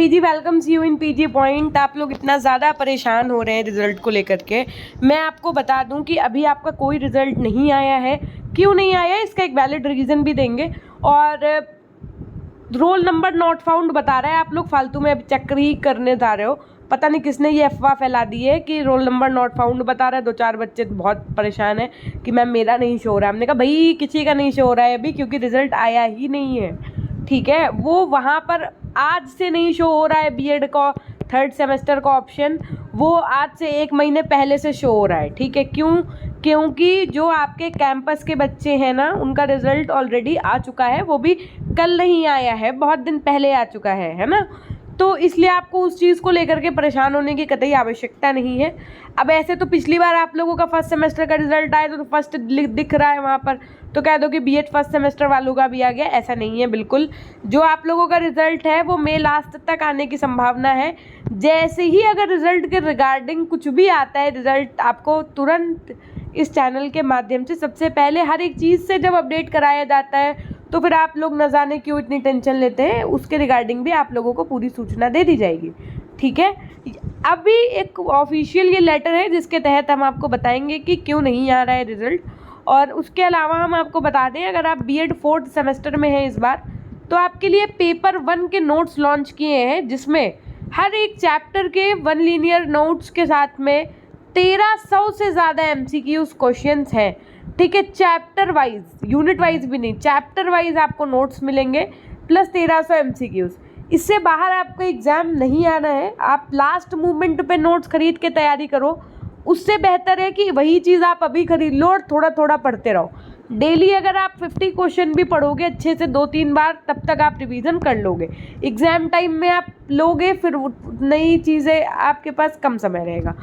PG welcomes you in PG point. आप लोग इतना ज़्यादा परेशान हो रहे हैं रिज़ल्ट को लेकर के। मैं आपको बता दूं कि अभी आपका कोई रिज़ल्ट नहीं आया है। क्यों नहीं आया है इसका एक वैलिड रीज़न भी देंगे। और रोल नंबर नॉट फाउंड बता रहा है, आप लोग फालतू में चक्री करने जा रहे हो। पता नहीं किसने ये अफवाह फैला दी है कि रोल नंबर नॉट फाउंड बता रहा है। 2-4 बच्चे बहुत परेशान हैं कि मैम मेरा नहीं शो हो रहा है। हमने कहा भाई किसी का नहीं शो हो रहा है अभी, क्योंकि रिज़ल्ट आया ही नहीं है। ठीक है, वो वहाँ पर आज से नहीं शो हो रहा है। बीएड का 3rd सेमेस्टर का ऑप्शन वो आज से 1 महीने पहले से शो हो रहा है। ठीक है, क्योंकि जो आपके कैंपस के बच्चे हैं ना, उनका रिज़ल्ट ऑलरेडी आ चुका है। वो भी कल नहीं आया है, बहुत दिन पहले आ चुका है ना। तो इसलिए आपको उस चीज़ को लेकर के परेशान होने की कतई आवश्यकता नहीं है। अब ऐसे तो पिछली बार आप लोगों का 1st सेमेस्टर का रिजल्ट आया तो फर्स्ट दिख रहा है वहाँ पर, तो कह दो कि बीएड 1st सेमेस्टर वालों का भी आ गया। ऐसा नहीं है बिल्कुल। जो आप लोगों का रिजल्ट है वो मई लास्ट तक आने की संभावना है। जैसे ही अगर रिजल्ट के रिगार्डिंग कुछ भी आता है, रिजल्ट आपको तुरंत इस चैनल के माध्यम से सबसे पहले हर एक चीज़ से जब अपडेट कराया जाता है, तो फिर आप लोग न जाने क्यों इतनी टेंशन लेते हैं। उसके रिगार्डिंग भी आप लोगों को पूरी सूचना दे दी जाएगी। ठीक है, अभी एक ऑफिशियल ये लेटर है जिसके तहत हम आपको बताएंगे कि क्यों नहीं आ रहा है रिज़ल्ट। और उसके अलावा हम आपको बता दें, अगर आप बीएड 4th सेमेस्टर में हैं इस बार, तो आपके लिए पेपर 1 के नोट्स लॉन्च किए हैं, जिसमें हर एक चैप्टर के 1 लीनियर नोट्स के साथ में 1300 से ज़्यादा MCQs क्वेश्चंस हैं। ठीक है, चैप्टर वाइज, यूनिट वाइज भी नहीं, चैप्टर वाइज आपको नोट्स मिलेंगे प्लस 1300 MCQs। इससे बाहर आपको एग्ज़ाम नहीं आना है। आप लास्ट मोमेंट पे नोट्स खरीद के तैयारी करो। उससे बेहतर है कि वही चीज़ आप अभी खरीद लो और थोड़ा थोड़ा पढ़ते रहो। डेली अगर आप 50 क्वेश्चन भी पढ़ोगे अच्छे से 2-3 बार, तब तक आप रिवीजन कर लोगे। एग्ज़ाम टाइम में आप लोगे, फिर नई चीज़ें आपके पास कम समय रहेगा।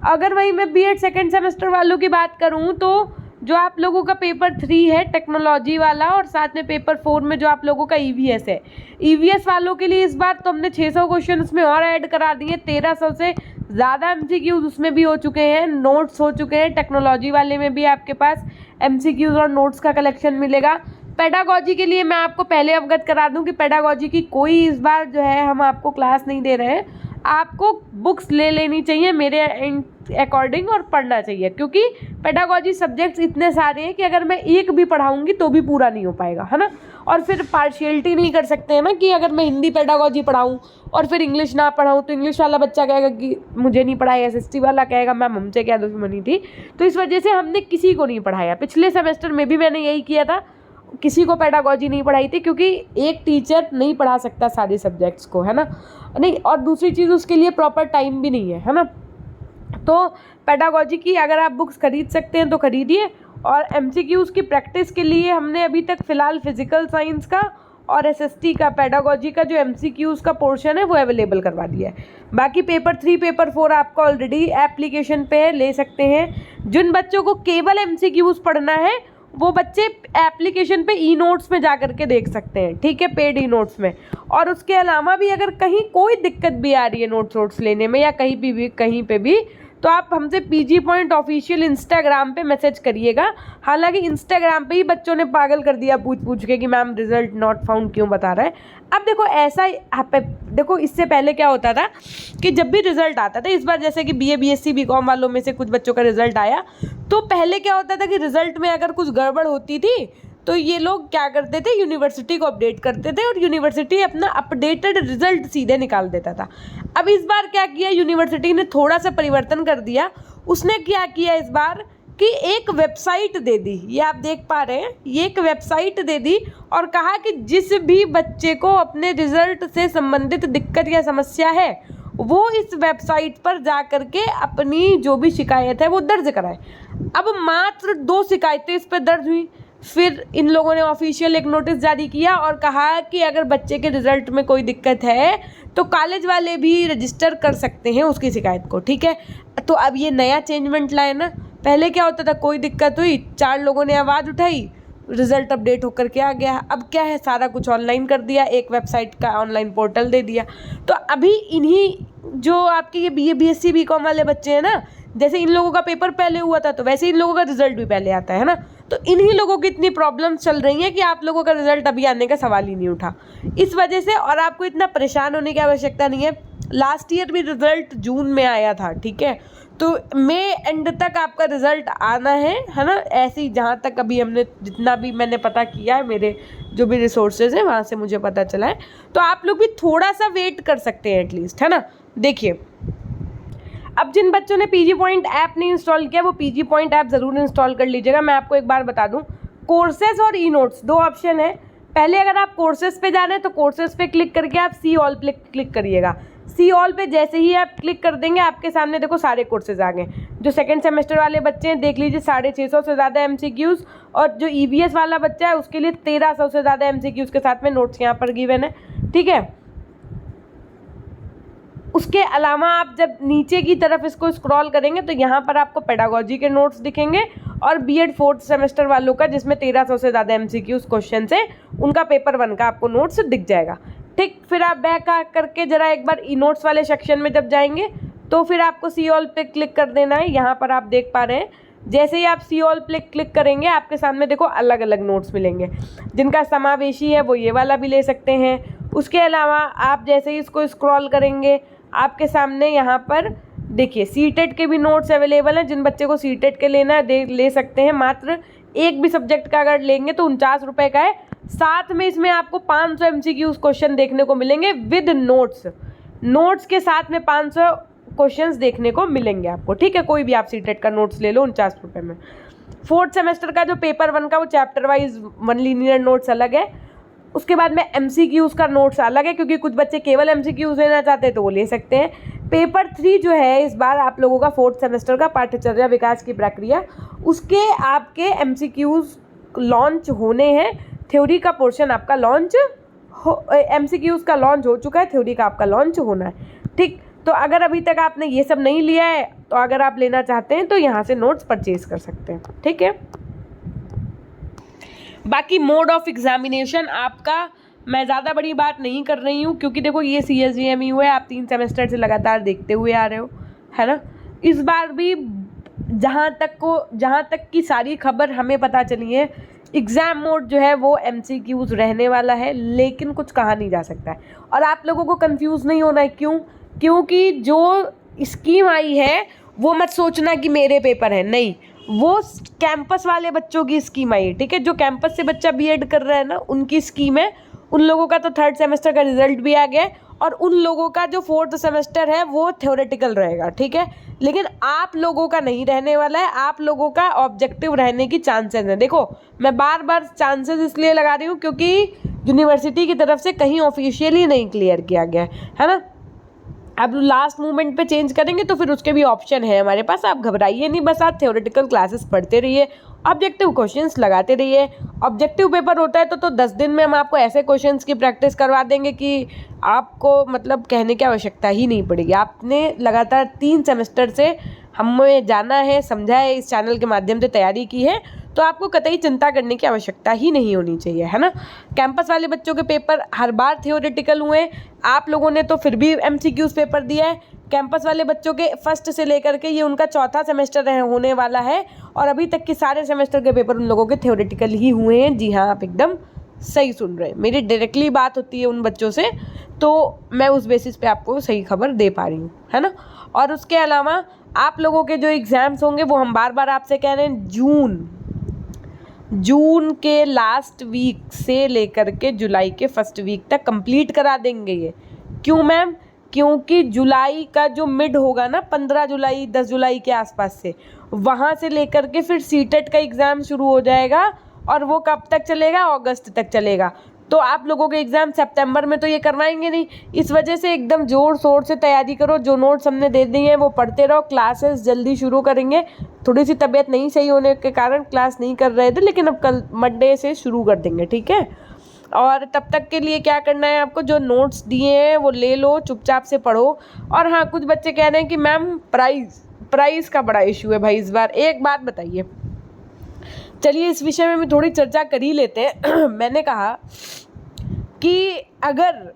अगर वही मैं बीएड 2nd सेमेस्टर वालों की बात करूँ, तो जो आप लोगों का पेपर 3 है टेक्नोलॉजी वाला, और साथ में पेपर 4 में जो आप लोगों का EVS है, EVS वालों के लिए इस बार तो हमने 600 क्वेश्चन उसमें और ऐड करा दिए। 1300 से ज़्यादा MCQs उसमें भी हो चुके हैं, नोट्स हो चुके हैं। टेक्नोलॉजी वाले में भी आपके पास MCQs और नोट्स का कलेक्शन मिलेगा। पेडागॉजी के लिए मैं आपको पहले अवगत करा दूं कि पेडागॉजी की कोई इस बार जो है हम आपको क्लास नहीं दे रहे हैं। आपको बुक्स ले लेनी चाहिए मेरे अकॉर्डिंग और पढ़ना चाहिए, क्योंकि पेडागॉजी सब्जेक्ट्स इतने सारे हैं कि अगर मैं एक भी पढ़ाऊंगी तो भी पूरा नहीं हो पाएगा, है ना। और फिर पार्शियलिटी नहीं कर सकते हैं ना कि अगर मैं हिंदी पेडागॉजी पढ़ाऊँ और फिर इंग्लिश ना पढ़ाऊँ, तो इंग्लिश वाला बच्चा कहेगा कि मुझे नहीं पढ़ाया, SST वाला कहेगा मैम हमसे क्या दुश्मनी थी। तो इस वजह से हमने किसी को नहीं पढ़ाया। पिछले सेमेस्टर में भी मैंने यही किया था, किसी को पेडागॉजी नहीं पढ़ाई थी, क्योंकि एक टीचर नहीं पढ़ा सकता सारे सब्जेक्ट्स को, है ना। नहीं, और दूसरी चीज़ उसके लिए प्रॉपर टाइम भी नहीं है ना। तो पेडागॉजी की अगर आप बुक्स खरीद सकते हैं तो खरीदिए। और MCQs की प्रैक्टिस के लिए हमने अभी तक फ़िलहाल फिजिकल साइंस का और SST का, पेडागॉजी का जो MCQs का पोर्शन है वो अवेलेबल करवा दिया है। बाकी पेपर 3 पेपर 4 आपका ऑलरेडी एप्लीकेशन पे ले सकते हैं। जिन बच्चों को केवल MCQs पढ़ना है वो बच्चे एप्लीकेशन पे E-नोट्स में जा कर के देख सकते हैं। ठीक है, पेड E-नोट्स में। और उसके अलावा भी अगर कहीं कोई दिक्कत भी आ रही है नोट्स लेने में या कहीं पे भी, तो आप हमसे पीजी पॉइंट ऑफिशियल इंस्टाग्राम पे मैसेज करिएगा। हालांकि इंस्टाग्राम पे ही बच्चों ने पागल कर दिया पूछ के कि मैम रिजल्ट नॉट फाउंड क्यों बता रहा है। अब देखो ऐसा देखो, इससे पहले क्या होता था कि जब भी रिजल्ट आता था, इस बार जैसे कि BA BSc BCom वालों में से कुछ बच्चों का रिजल्ट आया, तो पहले क्या होता था कि रिजल्ट में अगर कुछ गड़बड़ होती थी तो ये लोग क्या करते थे, यूनिवर्सिटी को अपडेट करते थे और यूनिवर्सिटी अपना अपडेटेड रिजल्ट सीधे निकाल देता था। अब इस बार क्या किया, यूनिवर्सिटी ने थोड़ा सा परिवर्तन कर दिया। उसने क्या किया इस बार कि एक वेबसाइट दे दी, ये आप देख पा रहे हैं, ये एक वेबसाइट दे दी और कहा कि जिस भी बच्चे को अपने रिजल्ट से संबंधित दिक्कत या समस्या है वो इस वेबसाइट पर जा कर के अपनी जो भी शिकायत है वो दर्ज कराए। अब मात्र 2 शिकायतें इस पर दर्ज हुई। फिर इन लोगों ने ऑफिशियल एक नोटिस जारी किया और कहा कि अगर बच्चे के रिजल्ट में कोई दिक्कत है तो कॉलेज वाले भी रजिस्टर कर सकते हैं उसकी शिकायत को। ठीक है, तो अब ये नया चेंजमेंट लाए ना। पहले क्या होता था, कोई दिक्कत हुई, 4 लोगों ने आवाज़ उठाई, रिजल्ट अपडेट होकर के आ गया। अब क्या है, सारा कुछ ऑनलाइन कर दिया, एक वेबसाइट का ऑनलाइन पोर्टल दे दिया। तो अभी इन्हीं जो आपके ये BA BSc BCom वाले बच्चे हैं ना, जैसे इन लोगों का पेपर पहले हुआ था तो वैसे इन लोगों का रिजल्ट भी पहले आता है ना। तो इन्हीं लोगों की इतनी प्रॉब्लम्स चल रही हैं कि आप लोगों का रिजल्ट अभी आने का सवाल ही नहीं उठा इस वजह से। और आपको इतना परेशान होने की आवश्यकता नहीं है। लास्ट ईयर भी रिजल्ट जून में आया था, ठीक है, तो मई एंड तक आपका रिजल्ट आना है ना। ऐसे ही जहाँ तक अभी हमने जितना भी मैंने पता किया है, मेरे जो भी रिसोर्सेज हैं वहाँ से मुझे पता चला है, तो आप लोग भी थोड़ा सा वेट कर सकते हैं एटलीस्ट, है ना। देखिए, अब जिन बच्चों ने पीजी पॉइंट ऐप नहीं इंस्टॉल किया वो पीजी पॉइंट ऐप ज़रूर इंस्टॉल कर लीजिएगा। मैं आपको एक बार बता दूं, कोर्सेज और ई नोट्स दो ऑप्शन है। पहले अगर आप कोर्सेज पे जा रहे हैं तो कोर्सेज पे क्लिक करके आप सी ऑल पे क्लिक करिएगा। सी ऑल पे जैसे ही आप क्लिक कर देंगे आपके सामने देखो सारे कोर्सेज आ गए। जो सेकंड सेमेस्टर वाले बच्चे हैं देख लीजिए 650 से ज़्यादा MCQs, और जो EVS वाला बच्चा है उसके लिए 1300 से ज़्यादा MCQs के साथ में नोट्स यहाँ पर गिवन है, ठीक है। उसके अलावा आप जब नीचे की तरफ इसको स्क्रॉल करेंगे तो यहाँ पर आपको पेडागोजी के नोट्स दिखेंगे और B.Ed 4th सेमेस्टर वालों का जिसमें 1300 से ज़्यादा MCQs क्वेश्चन है उनका पेपर 1 का आपको नोट्स दिख जाएगा, ठीक। फिर आप बैक करके ज़रा एक बार ई नोट्स वाले सेक्शन में जब जाएंगे तो फिर आपको सी ऑल पे क्लिक कर देना है। यहाँ पर आप देख पा रहे हैं जैसे ही आप सी ऑल पे क्लिक करेंगे आपके सामने देखो अलग अलग नोट्स मिलेंगे। जिनका समावेशी है वो ये वाला भी ले सकते हैं। उसके अलावा आप जैसे ही इसको स्क्रॉल करेंगे आपके सामने यहाँ पर देखिए सीटेट के भी नोट्स अवेलेबल हैं। जिन बच्चे को सीटेट के लेना है ले सकते हैं। मात्र एक भी सब्जेक्ट का अगर लेंगे तो 49 रुपये का है। साथ में इसमें आपको 500 MCQs क्वेश्चन देखने को मिलेंगे विद नोट्स के साथ में 500 क्वेश्चंस देखने को मिलेंगे आपको, ठीक है। कोई भी आप सीटेट का नोट्स ले लो 49 रुपये में। 4th सेमेस्टर का जो पेपर 1 का वो चैप्टर वाइज 1 लीनियर नोट्स अलग है। उसके बाद में MCQs का नोट्स अलग है क्योंकि कुछ बच्चे केवल MCQs लेना चाहते हैं तो वो ले सकते हैं। पेपर 3 जो है इस बार आप लोगों का 4th सेमेस्टर का पाठ्यचर्या विकास की प्रक्रिया, उसके आपके MCQs लॉन्च होने हैं। थ्योरी का पोर्शन आपका MCQs का लॉन्च हो चुका है, थ्योरी का आपका लॉन्च होना है, ठीक। तो अगर अभी तक आपने ये सब नहीं लिया है तो अगर आप लेना चाहते हैं तो यहाँ से नोट्स परचेज कर सकते हैं, ठीक है। बाकी मोड ऑफ एग्जामिनेशन आपका मैं ज़्यादा बड़ी बात नहीं कर रही हूँ क्योंकि देखो ये CSGMU है, आप 3 सेमेस्टर से लगातार देखते हुए आ रहे हो, है ना। इस बार भी जहाँ तक की सारी खबर हमें पता चली है एग्ज़ाम मोड जो है वो MCQs रहने वाला है, लेकिन कुछ कहा नहीं जा सकता है। और आप लोगों को कंफ्यूज नहीं होना है, क्योंकि जो स्कीम आई है वो मत सोचना कि मेरे पेपर है, नहीं, वो कैंपस वाले बच्चों की स्कीम आई है, ठीक है। जो कैंपस से बच्चा B.Ed कर रहा है ना उनकी स्कीम है। उन लोगों का तो 3rd सेमेस्टर का रिजल्ट भी आ गया है और उन लोगों का जो 4th सेमेस्टर है वो थ्योरेटिकल रहेगा, ठीक है। लेकिन आप लोगों का नहीं रहने वाला है, आप लोगों का ऑब्जेक्टिव रहने की चांसेस हैं। देखो मैं बार बार चांसेस इसलिए लगा रही हूँ क्योंकि यूनिवर्सिटी की तरफ से कहीं ऑफिशियली नहीं क्लियर किया गया है ना। अब लास्ट मोमेंट पे चेंज करेंगे तो फिर उसके भी ऑप्शन है हमारे पास, आप घबराइए नहीं, बस आप थ्योरेटिकल क्लासेस पढ़ते रहिए, ऑब्जेक्टिव क्वेश्चंस लगाते रहिए। ऑब्जेक्टिव पेपर होता है तो 10 दिन में हम आपको ऐसे क्वेश्चंस की प्रैक्टिस करवा देंगे कि आपको मतलब कहने की आवश्यकता ही नहीं पड़ेगी। आपने लगातार 3 सेमेस्टर से हमें जाना है, समझा है, इस चैनल के माध्यम से तैयारी की है, तो आपको कतई चिंता करने की आवश्यकता ही नहीं होनी चाहिए, है ना। कैंपस वाले बच्चों के पेपर हर बार थ्योरेटिकल हुए, आप लोगों ने तो फिर भी MCQs पेपर दिया है। कैंपस वाले बच्चों के फर्स्ट से लेकर के ये उनका 4था सेमेस्टर होने वाला है और अभी तक के सारे सेमेस्टर के पेपर उन लोगों के थ्योरेटिकल ही हुए हैं। जी हाँ, आप एकदम सही सुन रहे हैं, मेरी डायरेक्टली बात होती है उन बच्चों से तो मैं उस बेसिस पे आपको सही खबर दे पा रही हूँ, है ना। और उसके अलावा आप लोगों के जो एग्ज़ाम्स होंगे वो हम बार बार आपसे कह रहे हैं जून के लास्ट वीक से लेकर के जुलाई के फर्स्ट वीक तक कंप्लीट करा देंगे ये। क्यों मैम? क्योंकि जुलाई का जो मिड होगा ना 15 जुलाई 10 जुलाई के आसपास से, वहाँ से लेकर के फिर सीटेट का एग्ज़ाम शुरू हो जाएगा और वो कब तक चलेगा? अगस्त तक चलेगा। तो आप लोगों के एग्ज़ाम सितंबर में तो ये करवाएंगे नहीं, इस वजह से एकदम ज़ोर शोर से तैयारी करो। जो नोट्स हमने दे दिए हैं वो पढ़ते रहो, क्लासेस जल्दी शुरू करेंगे। थोड़ी सी तबीयत नहीं सही होने के कारण क्लास नहीं कर रहे थे, लेकिन अब कल मंडे से शुरू कर देंगे, ठीक है। और तब तक के लिए क्या करना है आपको, जो नोट्स दिए हैं वो ले लो, चुपचाप से पढ़ो। और हाँ, कुछ बच्चे कह रहे हैं कि मैम प्राइस का बड़ा इशू है भाई इस बार। एक बात बताइए, चलिए इस विषय में भी थोड़ी चर्चा कर ही लेते हैं। मैंने कहा कि अगर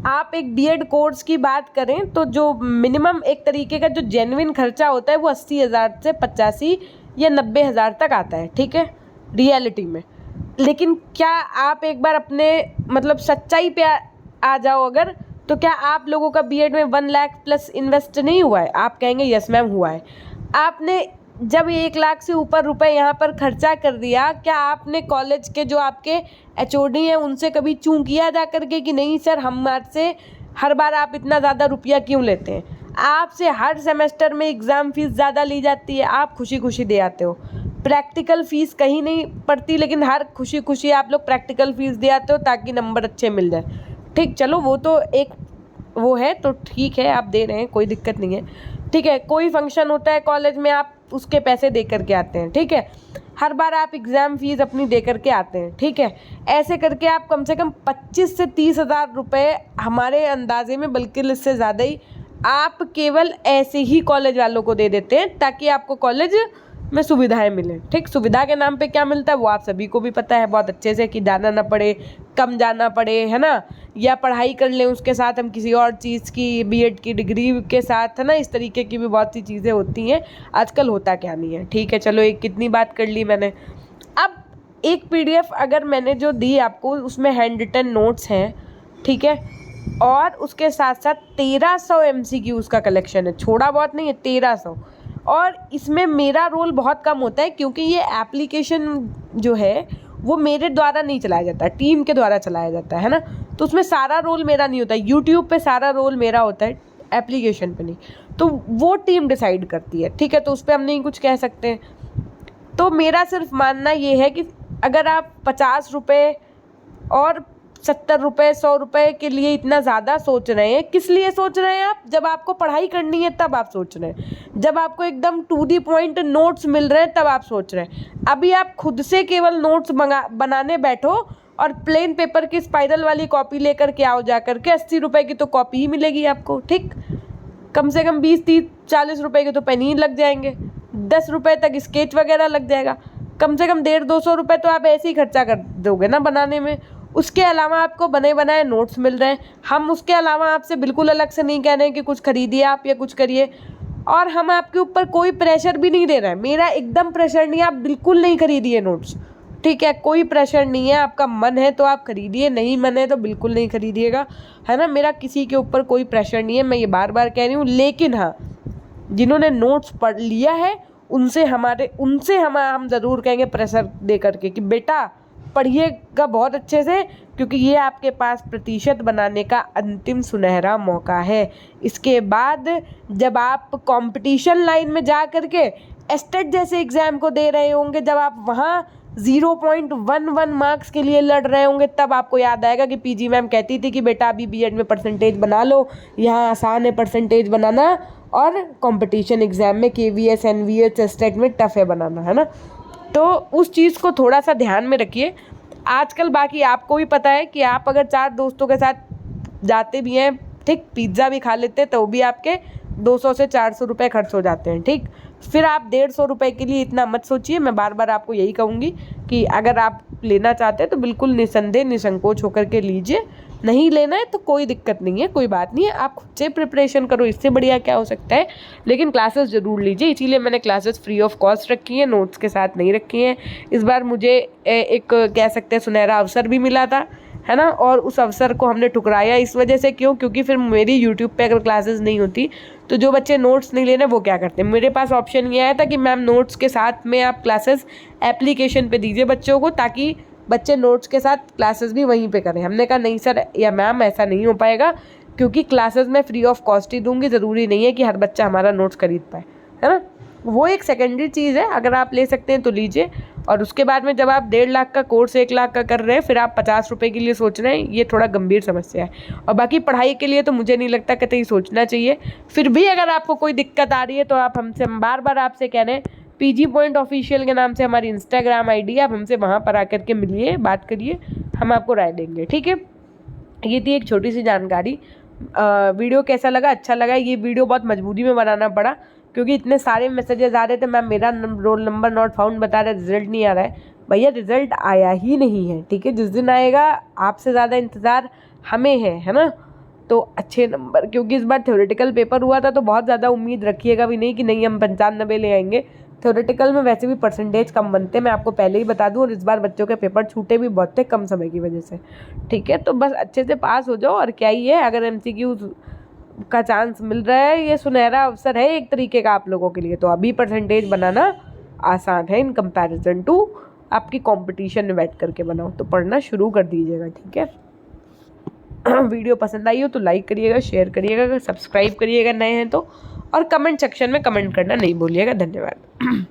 आप एक B.Ed कोर्स की बात करें तो जो मिनिमम एक तरीके का जो जेन्युइन खर्चा होता है वो 80,000 से 85 या 90,000 तक आता है, ठीक है। रियलिटी में। लेकिन क्या आप एक बार अपने मतलब सच्चाई पे आ जाओ अगर, तो क्या आप लोगों का बीएड में 1 लाख प्लस इन्वेस्ट नहीं हुआ है? आप कहेंगे यस मैम हुआ है। आपने जब 1 लाख से ऊपर रुपए यहाँ पर खर्चा कर दिया, क्या आपने कॉलेज के जो आपके एचओडी हैं उनसे कभी चूं किया जा करके कि नहीं सर हमारे हर बार आप इतना ज़्यादा रुपया क्यों लेते हैं? आपसे हर सेमेस्टर में एग्ज़ाम फीस ज़्यादा ली जाती है, आप खुशी खुशी दे आते हो। प्रैक्टिकल फ़ीस कहीं नहीं पड़ती, लेकिन हर खुशी खुशी आप लोग प्रैक्टिकल फ़ीस दे आते हो ताकि नंबर अच्छे मिल जाए। ठीक, चलो वो तो एक वो है, तो ठीक है आप दे रहे हैं, कोई दिक्कत नहीं है। ठीक है, कोई फंक्शन होता है कॉलेज में, आप उसके पैसे दे करके आते हैं। ठीक है, हर बार आप एग्ज़ाम फीस अपनी दे करके आते हैं। ठीक है, ऐसे करके आप कम से कम 25 से 30 हज़ार रुपये हमारे अंदाजे में, बल्कि इससे ज़्यादा ही, आप केवल ऐसे ही कॉलेज वालों को दे देते हैं ताकि आपको कॉलेज में सुविधाएं मिलें। ठीक, सुविधा के नाम पे क्या मिलता है वो आप सभी को भी पता है बहुत अच्छे से, कि जाना ना पड़े, कम जाना पड़े, है ना, या पढ़ाई कर लें उसके साथ हम किसी और चीज़ की, बीएड की डिग्री के साथ, है ना, इस तरीके की भी बहुत सी चीज़ें होती हैं। आजकल होता क्या नहीं है। ठीक है, चलो एक कितनी बात कर ली मैंने। अब एक पीडीएफ अगर मैंने जो दी आपको, उसमें हैंड रिटन नोट्स हैं, ठीक है, और उसके साथ साथ 1300 MCQs का कलेक्शन है, छोड़ा बहुत नहीं है, 1300। और इसमें मेरा रोल बहुत कम होता है क्योंकि ये एप्लीकेशन जो है वो मेरे द्वारा नहीं चलाया जाता, टीम के द्वारा चलाया जाता है ना, तो उसमें सारा रोल मेरा नहीं होता। यूट्यूब पे सारा रोल मेरा होता है, एप्लीकेशन पे नहीं, तो वो टीम डिसाइड करती है। ठीक है, तो उस पर हम नहीं कुछ कह सकते। तो मेरा सिर्फ मानना ये है कि अगर आप 50 रुपये और 70 रुपये 100 रुपये के लिए इतना ज़्यादा सोच रहे हैं, किस लिए सोच रहे हैं आप? जब आपको पढ़ाई करनी है तब आप सोच रहे हैं, जब आपको एकदम टू दी पॉइंट नोट्स मिल रहे हैं तब आप सोच रहे हैं। अभी आप खुद से केवल नोट्स बनाने बैठो और प्लेन पेपर की स्पाइरल वाली कॉपी लेकर के आओ, जा करके 80 रुपये की तो कॉपी ही मिलेगी आपको। ठीक, कम से कम 20 30 40 रुपये के तो पेन ही लग जाएंगे, 10 रुपये तक स्केच वगैरह लग जाएगा, कम से कम 150-200 रुपये तो आप ऐसे ही खर्चा कर दोगे ना बनाने में। उसके अलावा आपको बने बनाए नोट्स मिल रहे हैं। हम उसके अलावा आपसे बिल्कुल अलग से नहीं कह रहे हैं कि कुछ खरीदिए आप या कुछ करिए, और हम आपके ऊपर कोई प्रेशर भी नहीं दे रहे हैं। मेरा एकदम प्रेशर नहीं है, आप बिल्कुल नहीं खरीदिए नोट्स। ठीक है, कोई प्रेशर नहीं है, आपका मन है तो आप खरीदिए, नहीं मन है तो बिल्कुल नहीं खरीदिएगा, है ना। मेरा किसी के ऊपर कोई प्रेशर नहीं है, मैं ये बार बार कह रही हूँ। लेकिन हाँ, जिन्होंने नोट्स पढ़ लिया है उनसे हम ज़रूर कहेंगे प्रेशर दे करके कि बेटा पढ़िएगा बहुत अच्छे से, क्योंकि ये आपके पास प्रतिशत बनाने का अंतिम सुनहरा मौका है। इसके बाद जब आप कंपटीशन लाइन में जा करके एस्टेट जैसे एग्ज़ाम को दे रहे होंगे, जब आप वहाँ 0.11 मार्क्स के लिए लड़ रहे होंगे, तब आपको याद आएगा कि पीजी मैम कहती थी कि बेटा अभी बीएड में परसेंटेज बना लो, यहाँ आसान है परसेंटेज बनाना, और कंपटीशन एग्ज़ाम में केवीएस एनवीएस एस्टेट में टफ है बनाना, है ना। तो उस चीज़ को थोड़ा सा ध्यान में रखिए आजकल। बाकी आपको भी पता है कि आप अगर 4 दोस्तों के साथ जाते भी हैं, ठीक, पिज़्ज़ा भी खा लेते हैं, तो भी आपके 200 से 400 रुपये खर्च हो जाते हैं। ठीक, फिर आप 150 रुपये के लिए इतना मत सोचिए। मैं बार बार आपको यही कहूँगी कि अगर आप लेना चाहते हैं तो बिल्कुल निसंदेह निसंकोच होकर के लीजिए, नहीं लेना है तो कोई दिक्कत नहीं है, कोई बात नहीं है, आप खुद से प्रिपरेशन करो, इससे बढ़िया क्या हो सकता है। लेकिन क्लासेस ज़रूर लीजिए, इसीलिए मैंने क्लासेस फ्री ऑफ कॉस्ट रखी हैं, नोट्स के साथ नहीं रखी हैं। इस बार मुझे एक कह सकते हैं सुनहरा अवसर भी मिला था, है ना, और उस अवसर को हमने ठुकराया इस वजह से। क्यों? क्योंकि फिर मेरी यूट्यूब पे अगर क्लासेस नहीं होती तो जो बच्चे नोट्स नहीं ले रहे वो क्या करते। मेरे पास ऑप्शन ये आया था कि मैम नोट्स के साथ में आप क्लासेस एप्लीकेशन पे दीजिए बच्चों को, ताकि बच्चे नोट्स के साथ क्लासेस भी वहीं पे करें। हमने कहा नहीं सर या मैम ऐसा नहीं हो पाएगा, क्योंकि क्लासेस मैं फ्री ऑफ कॉस्ट ही दूंगी, ज़रूरी नहीं है कि हर बच्चा हमारा नोट्स खरीद पाए, है ना। वो एक सेकेंडरी चीज़ है, अगर आप ले सकते हैं तो लीजिए। और उसके बाद में जब आप 1.5 लाख का कोर्स 1 लाख का कर रहे हैं, फिर आप 50 रुपये के लिए सोच रहे हैं, ये थोड़ा गंभीर समस्या है। और बाकी पढ़ाई के लिए तो मुझे नहीं लगता कतई सोचना चाहिए। फिर भी अगर आपको कोई दिक्कत आ रही है तो आप हमसे, हम बार बार आपसे कह रहे हैं, पीजी पॉइंट ऑफिशियल के नाम से हमारी इंस्टाग्राम आईडी है, आप हमसे वहाँ पर आकर के मिलिए, बात करिए, हम आपको राय देंगे। ठीक है, ये थी एक छोटी सी जानकारी। वीडियो कैसा लगा? अच्छा लगा। ये वीडियो बहुत मजबूरी में बनाना पड़ा क्योंकि इतने सारे मैसेजेस आ रहे थे, मैम मेरा रोल नंबर नॉट फाउंड बता रहा है, रिजल्ट नहीं आ रहा है। भैया रिजल्ट आया ही नहीं है, ठीक है, जिस दिन आएगा आपसे ज़्यादा इंतज़ार हमें है ना। तो अच्छे नंबर, क्योंकि इस बार थ्योरेटिकल पेपर हुआ था तो बहुत ज़्यादा उम्मीद रखिएगा भी नहीं कि नहीं हम 95 ले आएंगे। थ्योरेटिकल में वैसे भी परसेंटेज कम बनते हैं, मैं आपको पहले ही बता दूं, और इस बार बच्चों के पेपर छूटे भी बहुत थे कम समय की वजह से। ठीक है, तो बस अच्छे से पास हो जाओ, और क्या ही है, अगर MCQ का चांस मिल रहा है, ये सुनहरा अवसर है एक तरीके का आप लोगों के लिए, तो अभी परसेंटेज बनाना आसान है इन कंपैरिजन टू आपकी कंपटीशन में बैठ करके बनाओ। तो पढ़ना शुरू कर दीजिएगा, ठीक है। वीडियो पसंद आई हो तो लाइक करिएगा, शेयर करिएगा, सब्सक्राइब करिएगा नए हैं तो, और कमेंट सेक्शन में कमेंट करना नहीं भूलिएगा। धन्यवाद।